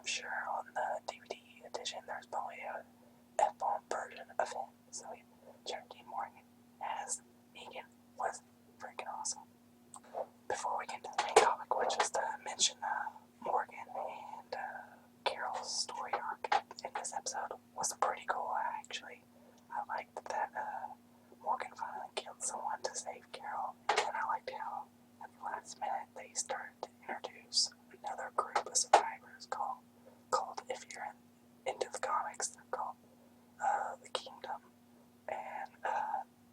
sure on the DVD edition there's probably a F-bomb version of him. So Jared Dean Morgan as Negan was freaking awesome. Before we get to the main topic, which is to mention Morgan and Carol's story arc in this episode was pretty cool, actually. I liked that Morgan finally killed someone to save Carol, and I liked how at the last minute they started to introduce another group of survivors called if you're into the comics, they're called the Kingdom, and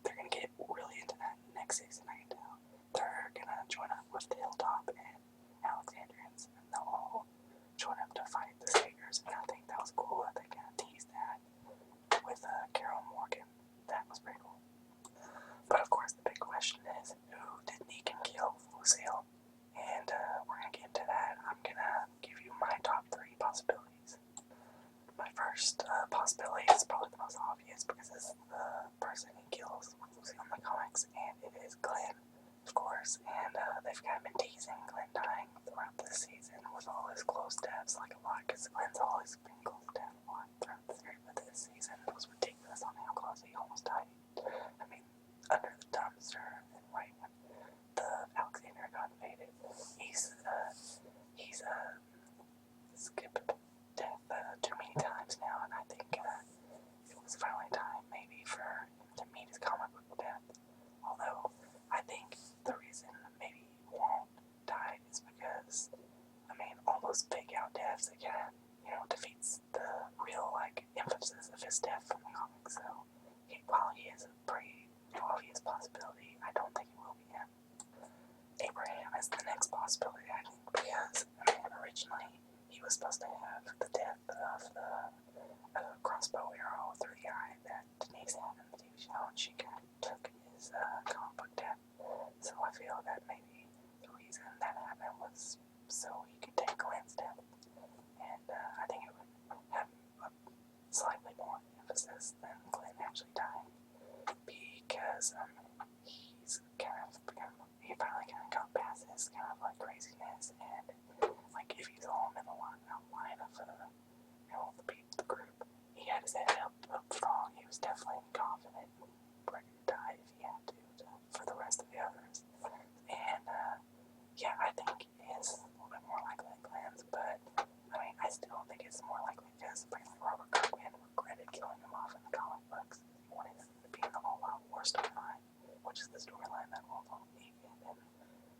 they're gonna get really into that next season. I can tell they're gonna join up with the Hilltop and Alexandrians, and they'll all join up to fight the Saviors. And I think that was cool that they kind of teased that with Carol Morgan. That was pretty cool. But of course, the big question is, who did Negan kill? Lucille. And we're gonna get into that. I'm gonna give you my top 3 possibilities. My first possibility is probably the most obvious because it's the person he kills Lucille in the comics, and it is Glenn, of course. And they've kind of been teasing Glenn dying throughout this season with all his close deaths, like a lot, because Glenn's always been close to death a lot throughout the series, but this season it was ridiculous on how close he almost died. I mean, under the dumpster and right when the Alexander got invaded, he's skipped death too many times now, and I think it was finally time maybe for him to meet his comic book death. Although I think the reason maybe he won't die is because, I mean, all those fake out deaths, it kind of, defeats the real, emphasis of his death from the comics. So, while he is a pretty obvious possibility, I don't think it will be him. Abraham is the next possibility, I think, because, originally he was supposed to have the death of the crossbow arrow through the eye that Denise had in the TV show, and she kind of took his comic book death. So I feel that maybe the reason that happened was so he could take Glenn's death, and I think it would have a slightly more emphasis than Glenn actually dying, because he's he finally kind of got past his kind of craziness, and if he's all in the line of the group, he had his head up strong. He was definitely confident and ready to die if he had to for the rest of the others. And I think it is a little bit more likely than Glenn's, but I still think it's more likely because apparently Robert Kirkman regretted killing him off in the comic books. He wanted him to be in the All Out War storyline, which is the storyline that will involve Negan and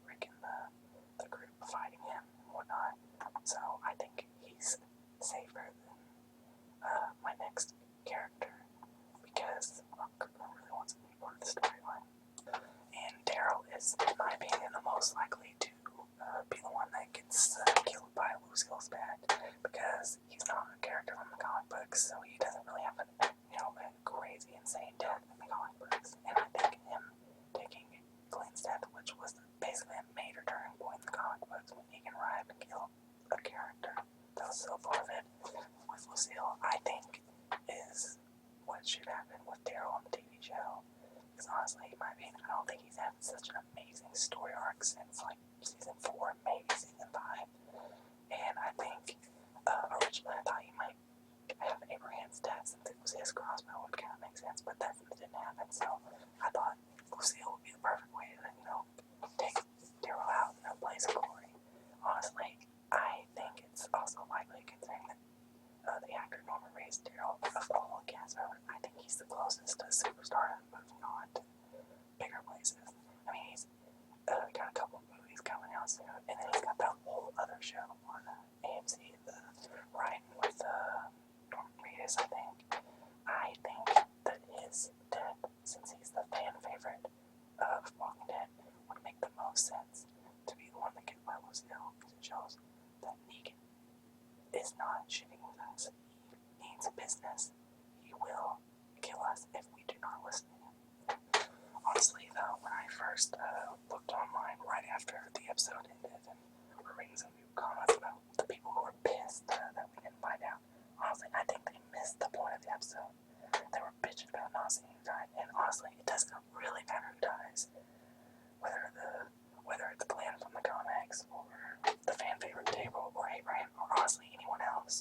Rick and the group fighting him and whatnot. So I think he's safer than my next character because Kirkman really wants him to be part of the storyline. And Daryl is, in my opinion, the most likely to be the one that gets killed by Lucille's dad, because he's not a character from the comic books, so he doesn't really have a crazy, insane death in the comic books. And I think him taking Glenn's death, which was basically a major turning point in the comic books when he can arrive and kill a character that was so far of it with Lucille, I think is what should happen with Daryl on the TV show. Because honestly, in my opinion, I don't think he's had such an amazing story arc since season 4, maybe season 5. And I think originally I thought he might have Abraham's death since it was his crossbow, would kind of make sense, but that didn't happen. So I thought Lucille would be the perfect way to take Daryl out in a blaze of glory. Honestly, I think it's also likely, considering that the actor Norman Reedus Daryl, of all the cast members, I think he's the closest to superstar moving on to bigger places. He's got a couple of movies coming out soon, and then he's got that whole other show on AMC, the Writing with Norman Reedus, I think. I think that his death, since he's the fan favorite of Walking Dead, would make the most sense to be the one that gets by Lucille, because it shows that Negan is not shitting with us. He means business. He will kill us if we do not listen to him. Honestly, though, when I first looked online right after the episode ended and were reading some new comments about the people who were pissed that we didn't find out, honestly, I think they missed the point of the episode. They were bitching about not seeing who died, and honestly, it doesn't really matter who dies. Whether it's Glenn from the comics, or the fan favorite Table, or Abraham, or honestly anyone else.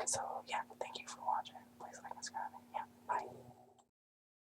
So, yeah, thank